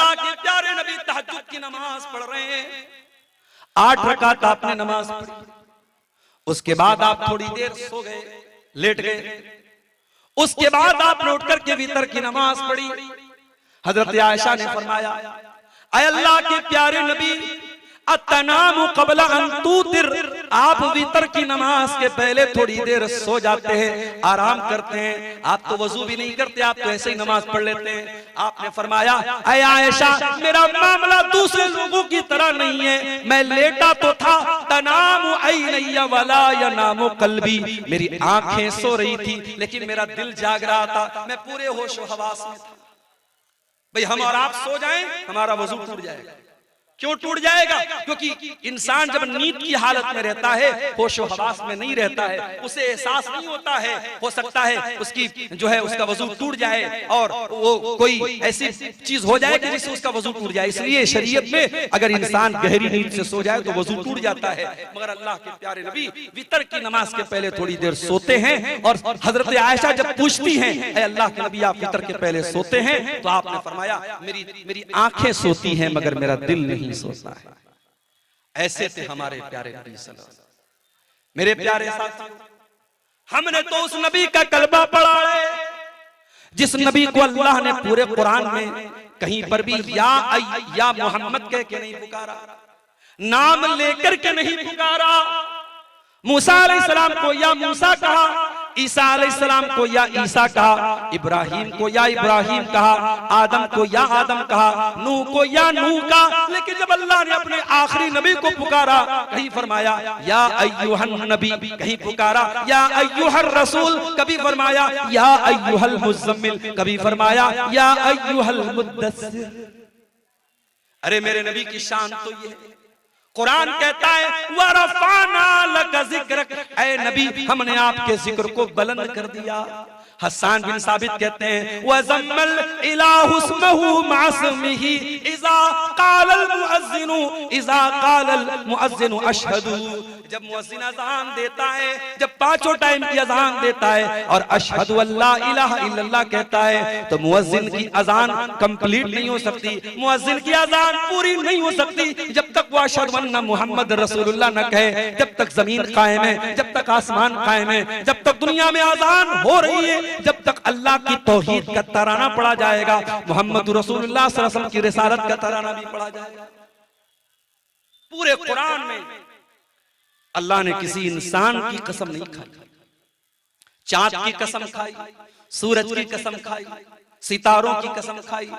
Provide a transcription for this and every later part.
अल्लाह के प्यारे नबी तहज्जुद की नमाज पढ़ रहे हैं, 8 रकात आपने नमाज पढ़ी, उसके बाद आप थोड़ी देर सो गए, लेट गए। उसके बाद आपने उठ करके वितर की नमाज पढ़ी। हजरत आयशा ने फरमाया, ऐ अल्लाह के प्यारे नबी, अतनामु क़ब्ला अन तूतिर, आप वितर की नमाज के पहले थोड़ी देर सो जाते हैं, आराम करते हैं, आप तो वजू भी नहीं करते, आप तो ऐसे ही नमाज पढ़ लेते हैं। आपने फरमाया, ऐ आयशा, मेरा मामला दूसरे लोगों की तरह नहीं है, मैं लेटा तो था, तनामु ऐनैया वला यनामु क़ल्बी, मेरी आंखें सो रही थी लेकिन मेरा दिल जाग रहा था, मैं पूरे होश व हवास में था। भाई हम और आप सो जाएं, हमारा वजू टूट जाएगा। क्यों टूट जाएगा? क्योंकि इंसान जब नींद की हालत में रहता है, होशो हवास में नहीं रहता है, उसे एहसास नहीं होता है। हो सकता है उसकी जो है उसका वजू टूट जाए और वो कोई ऐसी चीज हो जाए कि जिससे उसका वजू टूट जाए। इसलिए शरीयत में अगर इंसान गहरी नींद से सो जाए तो वजू टूट जाता है। मगर अल्लाह के प्यारे नबी वितर की नमाज के पहले थोड़ी देर सोते हैं। और हजरत आयशा जब पूछती हैं, ऐ अल्लाह के नबी आप वितर के पहले सोते हैं, तो आपने फरमाया, मेरी आंखें सोती हैं मगर मेरा दिल नहीं सोता है। ऐसे थे हमारे प्यारे नबी सल्लल्लाहु अलैहि वसल्लम। मेरे प्यारे साथियों, हमने तो उस नबी का कलमा पढ़ा है जिस नबी को अल्लाह ने पूरे कुरान में कहीं पर भी या मोहम्मद कह के नहीं पुकारा, नाम लेकर के नहीं पुकारा। मूसा अलैहिस्सलाम को या मूसा कहा, ईसा अलैहिस्सलाम को या ईसा कहा, इब्राहिम को या इब्राहिम कहा, आदम को या आदम कहा, नूह को या नूह कहा। लेकिन जब अल्लाह ने अपने आखिरी नबी को पुकारा, कहीं फरमाया या अय्युहन नबी, कहीं पुकारा या अय्युहर रसूल, कभी फरमाया या अय्युहल मुज़्ज़म्मिल, कभी फरमाया या अय्युहल मुद्दस्सिर। अरे मेरे नबी की शान तो ये है। कुरान कहता है वरफ़अना लक ज़िक्रक, ऐ नबी हमने आपके जिक्र को बुलंद कर दिया। हसन बिन साबित कहते हैं वज़म्मल इलाहु इस्महु मासमिही इज़ा क़ालल मुअज़्ज़िनु अशहदु, जब मुअज़्ज़िन अज़ान देता है, जब पांचों टाइम की अज़ान देता है और अशहदु अल्ला इलाहा इल्लल्लाह कहता है, तो मुअज़्ज़िन की अज़ान कंप्लीट नहीं हो सकती, मुअज़्ज़िन की अज़ान पूरी नहीं हो सकती जब तक वो अशहदु अन्ना मुहम्मद रसूलुल्लाह न कहे। जब तक जमीन कायम है, जब तक आसमान कायम है, जब तक दुनिया में अज़ान हो रही है, जब तक अल्लाह की तौहीद का तराना पढ़ा जाएगा, मोहम्मद रसूलुल्लाह सल्लल्लाहु अलैहि वसल्लम की रिसालत का तराना भी पढ़ा जाएगा। पूरे कुरान में अल्लाह ने किसी इंसान की कसम नहीं खाई, चांद की कसम खाई, सूरज की कसम खाई, सितारों की कसम खाई,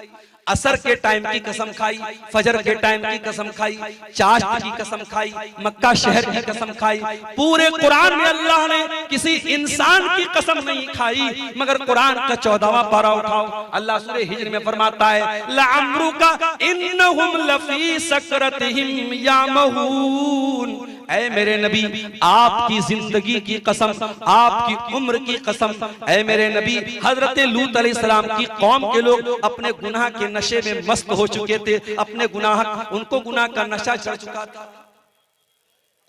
असर के टाइम की कसम खाई, फजर के टाइम की कसम खाई, चाश्त की कसम खाई, मक्का शहर की कसम खाई। पूरे कुरान में अल्लाह ने किसी इंसान की कसम नहीं खाई। मगर कुरान का 14वां पारा उठाओ, अल्लाह सूरह हिज्र में फरमाता है लअम्रुका इन्नहुम लफी सकरतिहिम यामहून, ऐ मेरे नबी आपकी जिंदगी की कसम, आपकी उम्र की कसम, ऐ मेरे नबी हजरत लूत अलैहिस्सलाम की कौम के लोग अपने गुनाह के नशे में मस्त हो चुके थे, अपने गुनाह, उनको गुनाह का नशा चढ़ चुका था।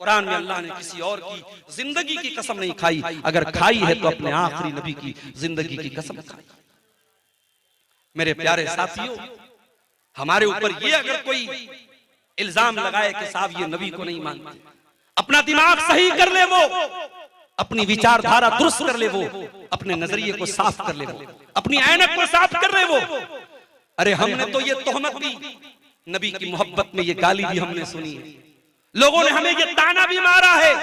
कुरान में अल्लाह ने किसी और की जिंदगी की कसम नहीं खाई, अगर खाई है तो अपने आखिरी नबी की जिंदगी की कसम खाई। मेरे प्यारे साथियों, हमारे ऊपर ये अगर कोई इल्जाम लगाए कि साहब ये नबी को नहीं मानते, अपना दिमाग सही कर ले, वो अपनी विचारधारा दुरुस्त कर ले, वो अपने नजरिए को साफ कर ले, वो अपनी ऐनक को साफ कर ले वो। अरे हमने तो ये तोहमत भी, नबी की मोहब्बत में ये गाली भी हमने सुनी है, लोगों ने हमें ये ताना भी मारा है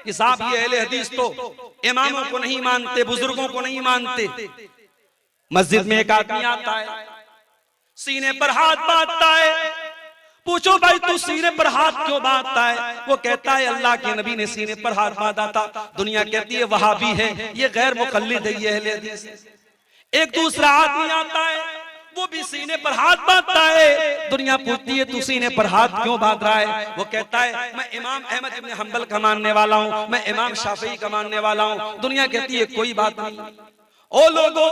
कि साहब ये अहले हदीस तो इमामों को नहीं मानते, बुजुर्गों को नहीं मानते। मस्जिद में एक आदमी आता है, सीने पर हाथ बांधता है, पूछो भाई तू सीने पर हाथ क्यों बांधता है? वो कहता है अल्लाह के नबी ने सीने पर हाथ बांधा था। दुनिया कहती है वहाबी है, ये गैर मुक़ल्लिद है, ये अहले हदीस है। एक दूसरा आदमी आता है, वो भी सीने पर हाथ बांधता है। दुनिया पूछती है तू सीने पर हाथ क्यों बांध रहा है? वो कहता है मैं इमाम अहमद इब्न हंबल का मानने वाला हूँ, मैं इमाम शाफी का मानने वाला हूँ। दुनिया कहती है कोई बात नहीं। ओ लोगों,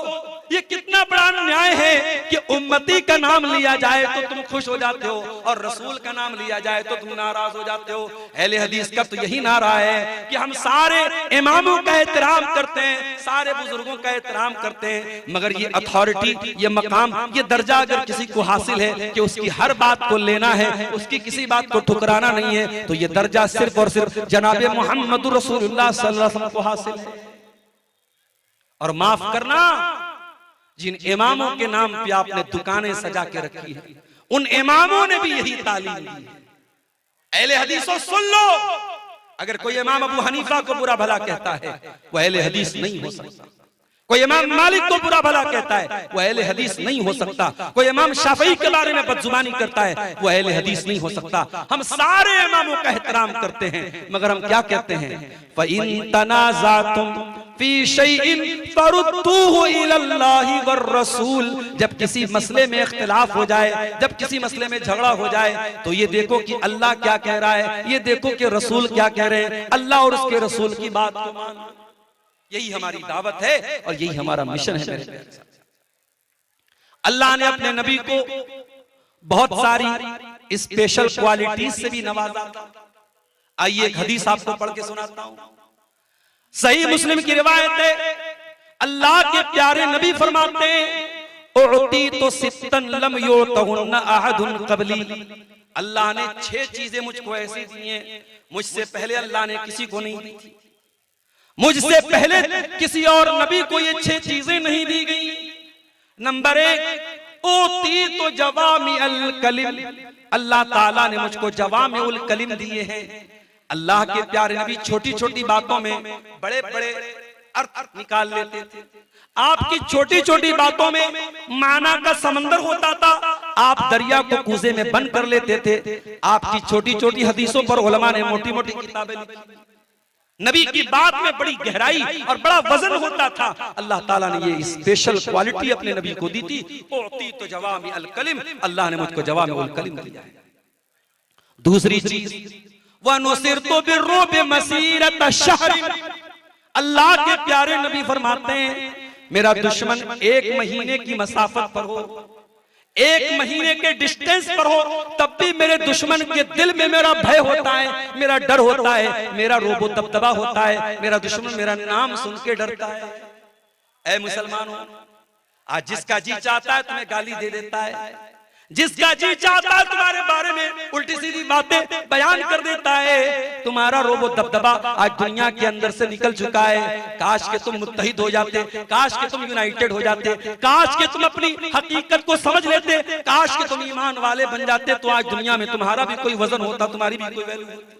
ये कितना बड़ा न्याय है कि उम्मती का नाम लिया जाए तो तुम खुश हो जाते हो और रसूल का नाम लिया जाए तो तुम नाराज हो जाते हो। अहले हदीस का तो यही नारा है कि हम सारे इमामों का एहतराम करते हैं, सारे बुजुर्गों का एहतराम करते हैं, मगर ये अथॉरिटी, ये मकाम, ये दर्जा अगर किसी को हासिल है कि उसकी हर बात को लेना है, उसकी किसी बात को ठुकराना नहीं है, तो ये दर्जा सिर्फ और सिर्फ जनाबे मोहम्मद रसूलुल्लाह सल्लल्लाहु अलैहि वसल्लम को हासिल है। और माफ करना, जिन इमामों के नाम पे आपने दुकानें सजा के रखी है, उन इमामों ने भी यही तालीम दी है। अहले हदीसों सुन लो, अगर कोई इमाम अबू हनीफा को बुरा भला कहता है वो अहले हदीस नहीं हो सकता। कोई इमाम मालिक को बुरा भला कहता है वो अहले हदीस नहीं हो सकता। कोई इमाम शाफई के बारे में बदजुबानी करता है वो अहले हदीस नहीं हो सकता। हम सारे इमामों का एहतराम करते हैं, मगर हम क्या कहते हैं, फ़इन तनाज़अतुम फी शैइन फरुद्दूहु इलल्लाहि वर रसूल। जब किसी मसले में इख्तिलाफ हो जाए, जब किसी मसले में झगड़ा हो जाए, तो ये देखो कि अल्लाह क्या कह रहा है, ये देखो कि रसूल क्या कह रहे हैं, अल्लाह और उसके रसूल की बात को मानो। यही हमारी दावत है और यही हमारा मिशन है मेरे प्यारे साथी। अल्लाह ने अपने नबी को बहुत सारी स्पेशल क्वालिटीज से भी नवाजा था। आइए एक हदीस आपको पढ़ के सुनाता हूं। सही मुस्लिम की रिवायत है, अल्लाह के प्यारे नबी फरमाते हैं, उअती तो सित्तन लम युतहुन्ना अहदुन क़बली। अल्लाह ने 6 चीजें मुझको ऐसी दी हैं, मुझसे पहले अल्लाह ने किसी को नहीं दी थी। मुझसे पहले किसी और नबी को ये 6 चीजें नहीं दी गई। नंबर 1, ओती तो जवामी अल कलिम। अल्लाह ताला ने मुझको जवामी उल कलिम दिए हैं। अल्लाह के प्यारे नबी छोटी छोटी बातों में बड़े बड़े अर्थ निकाल लेते थे। आपकी छोटी छोटी बातों में माना का समंदर होता था, आप दरिया को कूजे में बंद कर लेते थे। आपकी छोटी छोटी हदीसों पर उलमा ने मोटी मोटी किताबें लिखी। नबी की बात में बड़ी गहराई और बड़ा वजन होता था। अल्लाह ताला ने ये स्पेशल क्वालिटी अपने नबी को दी थी। उअती तो जवामी अल कलिम, अल्लाह ने मुझको जवामी उल कलिम दिया है। दूसरी चीज, व नुसिरतु बिर्रुब मसीरत शहर। अल्लाह के प्यारे नबी फरमाते हैं, मेरा दुश्मन 1 महीने की मसाफत पर हो, 1 महीने के डिस्टेंस पर हो, तब भी मेरे दुश्मन के दिल में मेरा भय होता है, मेरा डर होता है, मेरा रोबो दबदबा होता है। मेरा दुश्मन मेरा नाम सुन के डरता है। ऐ मुसलमानों, आज जिसका जी चाहता है तुम्हें गाली दे देता है, जिसका जी चाहता है तुम्हारे बारे में उल्टी सीधी बातें बयान कर देता है। तुम्हारा रोबो दबदबा आज दुनिया के अंदर से निकल चुका है। काश के तुम मुत्तहिद हो जाते, काश के तुम यूनाइटेड हो जाते, काश के तुम अपनी हकीकत को समझ लेते, काश के तुम ईमान वाले बन जाते, तो आज दुनिया में तुम्हारा भी कोई वजन होता, तुम्हारी भी कोई वैल्यू होती।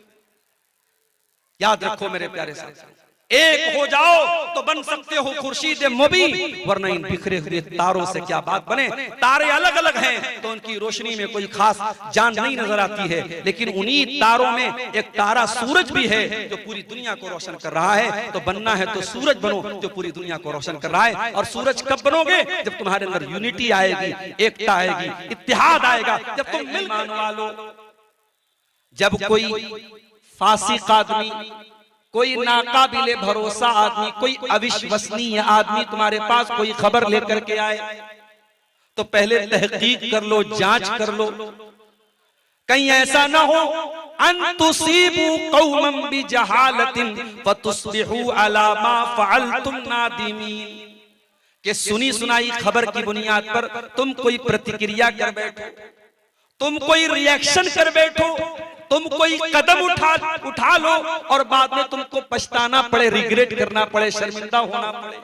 याद रखो मेरे प्यारे साथी, एक हो जाओ तो बन सकते हो खुर्शीद मुबीन, वरना इन बिखरे हुए तारों से क्या बात बने। तारे अलग अलग हैं तो उनकी रोशनी में कोई खास जान नहीं नजर आती है, लेकिन उन्हीं तारों में एक तारा सूरज भी है जो पूरी दुनिया को रोशन कर रहा है। तो बनना है तो सूरज बनो जो पूरी दुनिया को रोशन कर रहा है। और सूरज कब बनोगे? जब तुम्हारे अंदर यूनिटी आएगी, एकता आएगी, इत्तेहाद आएगा, जब तुम मिल मानवा लो। जब कोई फासिक आदमी, कोई नाकाबिले भरोसा आदमी, कोई अविश्वसनीय आदमी तुम्हारे पास कोई खबर लेकर के आए, तो पहले तहकीक कर लो, जांच कर लो। कहीं ऐसा ना हो अन तुसीबू कौमम बिजहालतिन फतुस्बिहू अला मा फअलतुम नादिमीन, कि सुनी सुनाई खबर की बुनियाद पर तुम कोई प्रतिक्रिया कर बैठो, तुम कोई रिएक्शन कर बैठो, तुम कोई कदम उठा लो और बाद में तुमको पछताना पड़े, रिग्रेट करना पड़े, शर्मिंदा होना पड़े।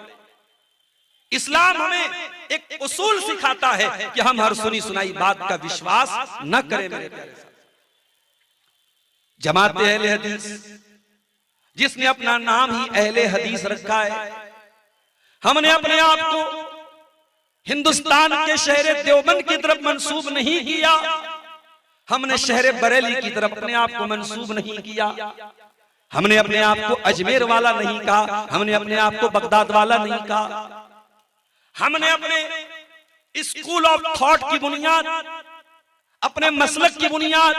इस्लाम हमें एक उसूल सिखाता है कि हम हर सुनी सुनाई बात का विश्वास न करें। मेरे प्यारे साथ, जमात अहले हदीस, जिसने अपना नाम ही अहले हदीस रखा है, हमने अपने आप को हिंदुस्तान के शहर देवबंद की तरफ मंसूब नहीं किया, हमने शहर बरेली की तरफ अपने आप को मंसूब नहीं किया, हमने अपने आप को अजमेर वाला नहीं कहा, हमने अपने आप को बगदाद वाला नहीं कहा। हमने अपने स्कूल ऑफ थॉट की बुनियाद, अपने मसलक की बुनियाद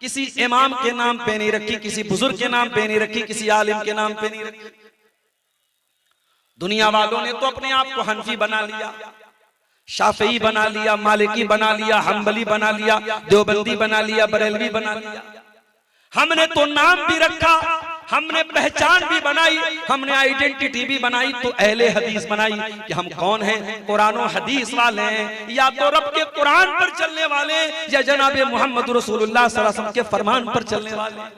किसी इमाम के नाम पे नहीं रखी, किसी बुजुर्ग के नाम पे नहीं रखी, किसी आलिम के नाम पे नहीं रखी। दुनिया वालों ने तो अपने आप को हनफी बना लिया, शाफी बना लिया, मालिकी बना लिया, हम्बली बना लिया, देवबंदी बना लिया, बरेलवी बना लिया। हमने तो नाम भी रखा, हमने पहचान भी बनाई, हमने आइडेंटिटी भी बनाई, तो अहले हदीस बनाई कि हम कौन हैं, कुरान और हदीस वाले हैं, या तो रब के कुरान पर चलने वाले या जनाब मोहम्मद रसूलुल्लाह सल्लल्लाहु अलैहि वसल्लम के फरमान पर चलने वाले।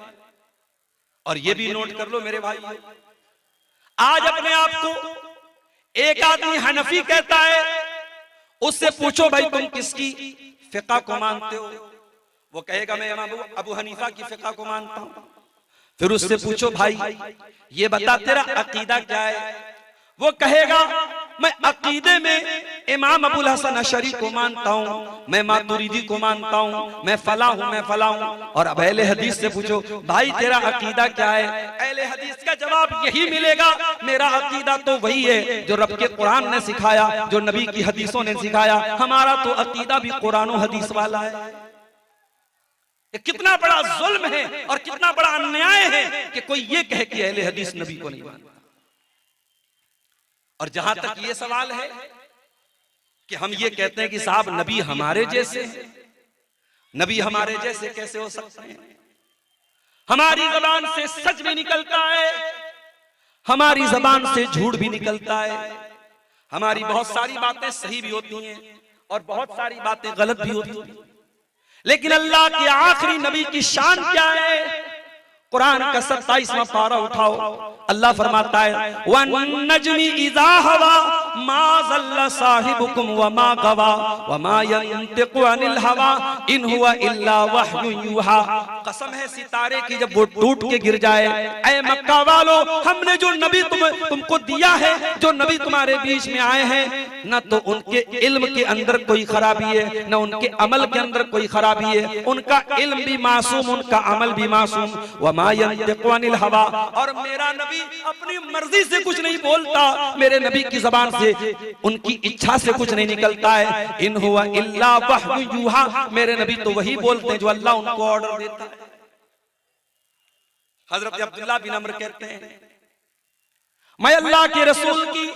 और ये भी नोट कर लो मेरे भाई, आज अपने आप को एक आदमी हनफी कहता है, उससे पूछो भाई तुम किसकी फिक़ह को मानते हो, वो कहेगा मैं इमाम अबू हनीफा की फिक़ह को मानता हूं। फिर उससे पूछो भाई ये बता तेरा अकीदा क्या है, वो कहेगा मैं अकीदे में इमाम अबुल हसन अशरी को मानता हूं, मैं मातुरीदी को मानता हूं, मैं फला हूं, मैं फला हूं। और अब अहले हदीस से पूछो भाई तेरा अकीदा क्या है, अहले हदीस का जवाब यही मिलेगा, मेरा अकीदा तो वही है जो रब के कुरान ने सिखाया, जो नबी की हदीसों ने सिखाया। हमारा तो अकीदा भी कुरान और हदीस वाला है। कितना बड़ा जुल्म है और कितना बड़ा अन्याय है कि कोई ये कहे कि अहले हदीस नबी को नहीं मानता। और जहां तक ये सवाल है कि हम ये कहते हैं कि साहब नबी हमारे जैसे हैं, नबी हमारे जैसे कैसे हो सकते हैं? हमारी जबान से सच भी निकलता है, हमारी जबान से झूठ भी निकलता है, हमारी बहुत सारी बातें सही भी होती हैं और बहुत सारी बातें गलत भी होती हैं। लेकिन अल्लाह के आखिरी नबी की शान क्या है? कुरान का 27वां पारा उठाओ, अल्लाह फरमाता है वन्नज्मी इज़ा हवा मा ज़ल्ला साहिबुकुम व मा गवा व मा यंतिकु अनिल हवा इन हुवा इल्ला वह्युन यूहा। कसम है सितारे की जब वो टूट के गिर जाए, ऐ मक्का वालों हमने जो नबी तुमको दिया है, जो नबी तुम्हारे बीच में आए हैं, न तो उनके इल्म के अंदर कोई खराबी है, न उनके अमल के अंदर कोई खराबी है, उनका इल्म भी मासूम, उनका अमल भी मासूम। व मा यंतिकु अनिल हवा, और मेरा नबी अपनी मर्जी से कुछ नहीं बोलता, मेरे नबी की जबान से उनकी इच्छा से कुछ नहीं निकलता है। इन हुवा इल्ला वह्युन यूहा, मेरे नबी तो वही बोलते हैं जो अल्लाह उनको ऑर्डर देता है। हजरत अब्दुल्लाह बिन अमर कहते हैं मैं अल्लाह के रसूल की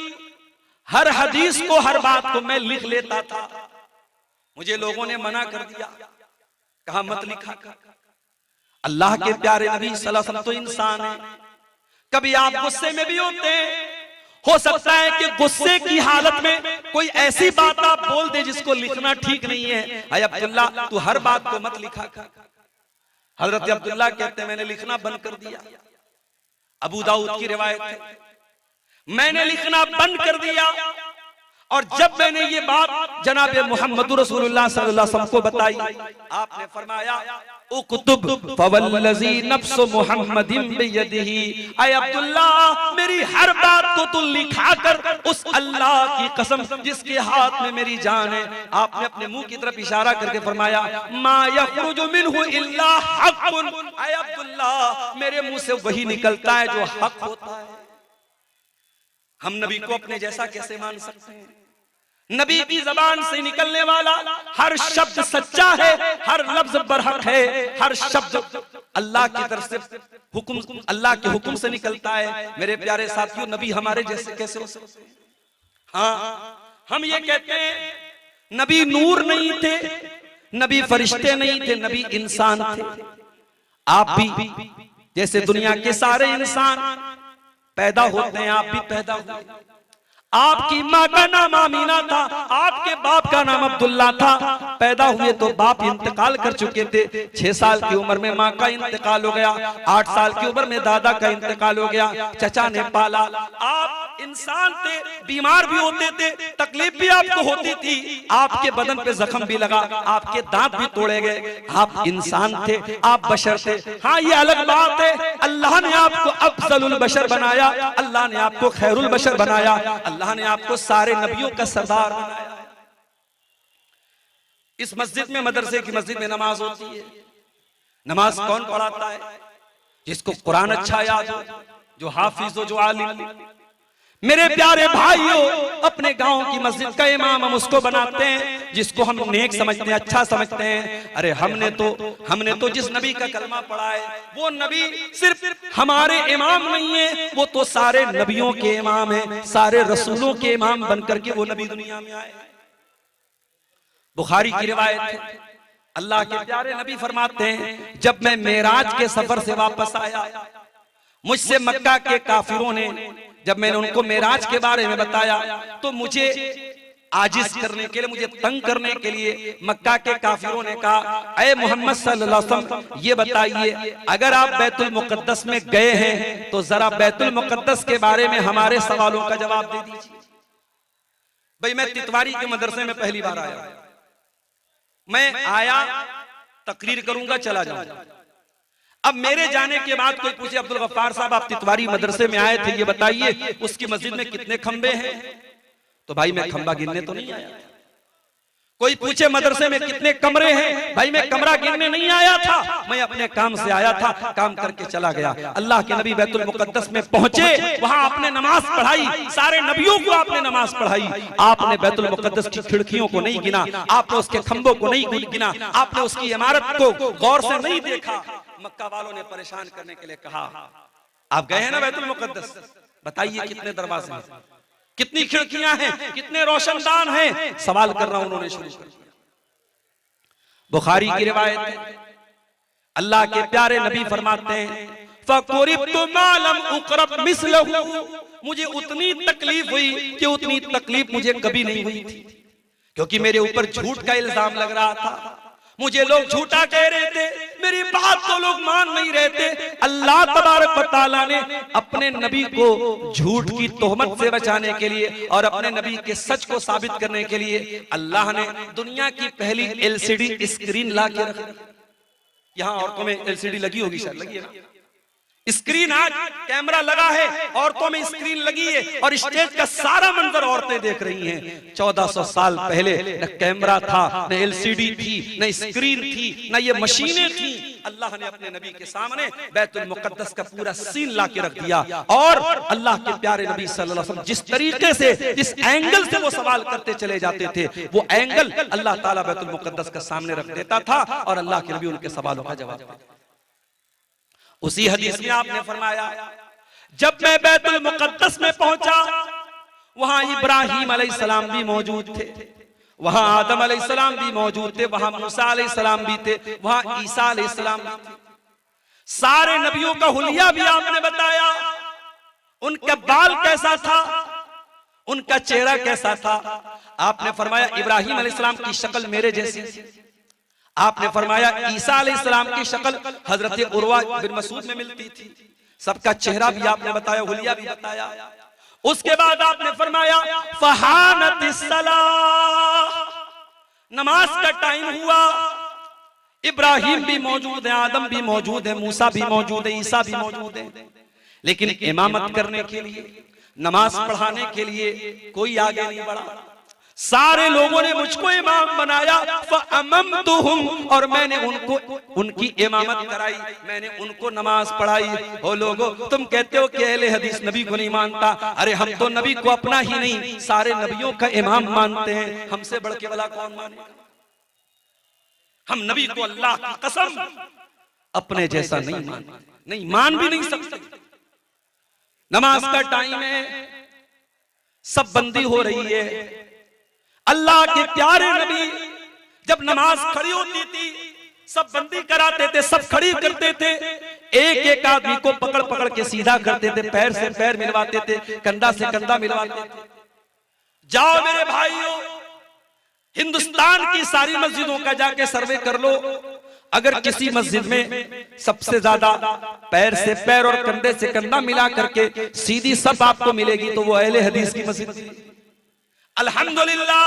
हर हदीस को, हर बात को मैं लिख लेता था, मुझे लोगों ने मना कर दिया, कहा मत लिखा। अल्लाह के प्यारे नबी सल्लल्लाहु अलैहि वसल्लम तो इंसान है, कभी आप गुस्से में भी होते हैं, हो सकता है कि गुस्से की हालत में कोई ऐसी बात आप बोल दे जिसको लिखना ठीक नहीं है। अय अब्दुल्ला तू हर बात को मत लिखा कर। हजरत अब्दुल्ला कहते हैं मैंने लिखना बंद कर दिया। अबू दाऊद की रिवायत है, मैंने लिखना बंद कर दिया, और जब मैंने ये बात जनाब मोहम्मद रसूलुल्लाह सल्लल्लाहु अलैहि वसल्लम को बताई, आपने फरमाया उक्तुब फवल्लज़ी नफ्सु मुहम्मदिन बियदिही, ऐ अब्दुल्ला मेरी हर बात को तू लिखा कर, उस अल्लाह की कसम जिसके हाथ में मेरी जान है। आपने अपने मुंह की तरफ इशारा करके फरमाया मा यखरुजु मिनहु इल्ला हक़्क़ुन, ऐ अब्दुल्ला मेरे मुंह से वही निकलता है जो हक होता है। हम नबी को अपने जैसा कैसे मान सकते हैं? नबी की जबान से निकलने वाला हर शब्द सच्चा है, हर लफ्ज बरहक है, हर शब्द अल्लाह की तरफ से हुक्म, अल्लाह के हुक्म से निकलता है। मेरे प्यारे साथियों नबी हमारे जैसे कैसे हो सकते हैं? हाँ हम ये कहते हैं नबी नूर नहीं थे, नबी फरिश्ते नहीं थे, नबी इंसान थे। आप भी जैसे दुनिया के सारे इंसान पैदा होते हैं, आप भी पैदा हुए। आपकी माँ का नाम आमीना था, आपके बाप का नाम अब्दुल्ला था। पैदा हुए तो बाप इंतकाल कर चुके थे, 6 साल की उम्र में माँ का इंतकाल हो गया, 8 साल की उम्र में दादा का इंतकाल हो गया, चचा ने पाला। आप इंसान थे, बीमार भी होते थे, तकलीफ भी आपको होती थी, आपके बदन पे जख्म भी लगा, आपके दांत भी तोड़े गए, आप इंसान थे, आप बशर थे। हाँ ये अलग बात है, अल्लाह ने आपको अफजलुल बशर बनाया, अल्लाह ने आपको खैरुल बशर बनाया, अल्लाह ने आपको सारे नबियों का सरदार बनाया। इस मस्जिद में, मदरसे की मस्जिद में नमाज होती है। नमाज कौन पढ़ाता है? जिसको कुरान अच्छा याद हो, जो हाफिज हो, जो आलिम। मेरे प्यारे भाइयों अपने गांव की मस्जिद का इमाम हम उसको बनाते हैं जिसको हम नेक समझते हैं, अच्छा समझते हैं। अरे हमने तो जिस नबी का कलमा पढ़ा है वो नबी सिर्फ हमारे इमाम नहीं है, वो तो सारे नबियों के इमाम है, सारे रसूलों के इमाम बनकर के वो नबी दुनिया में आए। बुखारी की रिवायत है, अल्लाह के प्यारे नबी फरमाते हैं, जब मैं मेराज के सफर से वापस आया, मुझसे मक्का के काफिरों ने, जब मैंने उनको मेराज के बारे में बताया तो मुझे आजिज करने के लिए, मुझे तंग करने के लिए मक्का के काफिरों ने कहा, ऐ मोहम्मद सल्लल्लाहु अलैहि वसल्लम ये बताइए, अगर आप बैतुल मुकद्दस में गए हैं तो जरा बैतुल मुकद्दस के बारे में हमारे सवालों का जवाब दे दीजिए। भाई मैं तितवारी के मदरसे में पहली बार आया, मैं आया तकरीर करूंगा चला जाऊंगा। अब मेरे जाने के बाद कोई पूछे, अब्दुल गफ्फार साहब आप तितवारी मदरसे में आए थे, ये बताइए उसकी मस्जिद में कितने खंबे हैं? तो भाई मैं खंबा गिनने तो नहीं आया। कोई पूछे मदरसे में कितने कमरे हैं? भाई मैं कमरा गिनने नहीं आया था, मैं अपने काम से आया था, काम करके चला गया। अल्लाह के नबी बैतुल मुकद्दस में पहुंचे, वहां आपने नमाज पढ़ाई, सारे नबियों को आपने नमाज पढ़ाई। आपने बैतुल मुकद्दस की खिड़कियों को नहीं गिना, आपने उसके खंभों को नहीं गिना, आपने उसकी इमारत को गौर से नहीं देखा। मक्का वालों ने परेशान करने के लिए कहा, आप गए हैं ना बैतुल मुकद्दस, बताइए कितने दरवाजे हैं, कितनी खिड़कियां हैं, कितने रोशनदान हैं? सवाल करना उन्होंने शुरू कर दिया। बुखारी की रिवायत है, अल्लाह के प्यारे नबी फरमाते हैं, फकुरिबतु मा लम उकरब मिसलहु, मुझे उतनी तकलीफ हुई कि उतनी तकलीफ मुझे कभी नहीं हुई थी, क्योंकि मेरे ऊपर झूठ का इल्जाम लग रहा था, मुझे लोग झूठा कह रहे थे, मेरी बात तो लोग मान नहीं रहे थे। अल्लाह तबारक व तआला ने अपने नबी को झूठ की तोहमत से बचाने के लिए और अपने नबी के सच को साबित करने के लिए अल्लाह ने दुनिया की पहली एलसीडी स्क्रीन ला के रखी। यहाँ औरतों में एलसीडी लगी होगी, शायद लगी है ना, स्क्रीन आज कैमरा लगा है, औरतों में स्क्रीन लगी है और स्टेज का सारा मंजर औरतें देख रही हैं। 1400 साल पहले न कैमरा था, न एलसीडी थी, न स्क्रीन थी, न ये मशीनें थी। अल्लाह ने अपने नबी के सामने बैतुल मुकद्दस का पूरा सीन ला के रख दिया और अल्लाह के प्यारे नबी सल्लल्लाहु अलैहि वसल्लम जिस तरीके से, जिस एंगल से वो सवाल करते चले जाते थे, वो एंगल अल्लाह ताला बैतुल मुकद्दस का सामने रख देता था और अल्लाह के नबी उनके सवालों का जवाब देते। उसी हदीस में आपने फरमाया, जब मैं बैतुल मुकद्दस में पहुंचा, वहां इब्राहिम अलैहिस्सलाम भी मौजूद थे, वहां आदम अलैहिस्सलाम भी मौजूद थे, वहां मूसा अलैहिस्सलाम भी थे, वहां ईसा अलैहिस्सलाम भी थे। सारे नबियों का हुलिया भी आपने बताया, उनका बाल कैसा था, उनका चेहरा कैसा था। आपने फरमाया इब्राहिम अलैहिस्सलाम की शक्ल मेरे जैसी, आपने फरमाया ईसा अलैहिस्सलाम की शक्ल हजरत उर्वा बिन मसूद में मिलती थी। सबका चेहरा भी आपने बताया, हुलिया भी बताया। उसके बाद आपने फरमाया फहानतिस सलाह, नमाज का टाइम हुआ, इब्राहिम भी मौजूद है, आदम भी मौजूद है, मूसा भी मौजूद है, ईसा भी मौजूद है, लेकिन इमामत करने के लिए, नमाज पढ़ाने के लिए कोई आगे नहीं बढ़ा। सारे लोगों ने मुझको इमाम बनाया, फअममतुहुम, और मैंने उनको उनकी इमामत कराई, मैंने उनको नमाज पढ़ाई। हो लोगों, तुम कहते हो कि अहले हदीस नबी को नहीं मानता, अरे हम तो नबी को अपना ही नहीं सारे नबियों का इमाम मानते हैं, हमसे बढ़ के वाला कौन मानेगा? हम नबी को अल्लाह की कसम अपने जैसा नहीं मानते, नहीं मान भी नहीं सकते। नमाज का टाइम है, सब बंदी हो रही है। अल्लाह के प्यारे नबी जब नमाज खड़ी होती थी, सब बंदी कराते थे, सब खड़ी करते थे, एक एक आदमी को पकड़ पकड़ के सीधा करते थे, पैर से पैर मिलवाते थे, कंधा से कंधा मिलवाते थे। जाओ मेरे भाइयों, हिंदुस्तान की सारी मस्जिदों का जाके सर्वे कर लो, अगर किसी मस्जिद में सबसे ज्यादा पैर से पैर और कंधे से कंधा मिला करके सीधी सब आपको मिलेगी तो वो अहले हदीस की मस्जिद। अल्हम्दुलिल्लाह,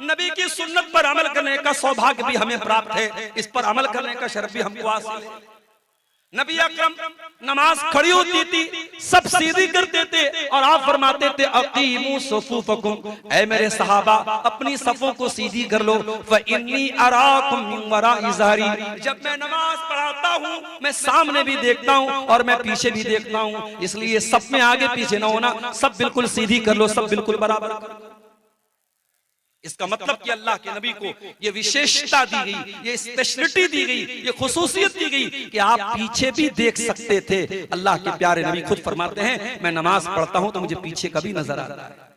नबी की सुन्नत पर अमल करने का सौभाग्य भी हमें प्राप्त है, इस पर अमल करने का शर्फ भी हमको हासिल है। नबी अकरम नमाज खड़ी होती थी, सब सीधी करते थे और आप फरमाते थे अकीमू सुफूफकुम, ऐ मेरे सहाबा अपनी सफों को सीधी कर लो। फइन्नी अराकुम मिन वराइ ज़हरी, जब मैं नमाज पढ़ाता हूँ मैं सामने भी देखता हूँ और मैं पीछे भी देखता हूँ, इसलिए सब में आगे पीछे ना होना, सब बिल्कुल सीधी कर लो, सब बिल्कुल बराबर कर लो। इसका मतलब कि अल्लाह के नबी को ये विशेषता दी गई, ये स्पेशलिटी दी गई, ये खुसूसियत दी गई कि आप पीछे भी देख सकते थे। अल्लाह के प्यारे नबी खुद फरमाते हैं, मैं नमाज पढ़ता हूं तो मुझे पीछे कभी नजर आता है।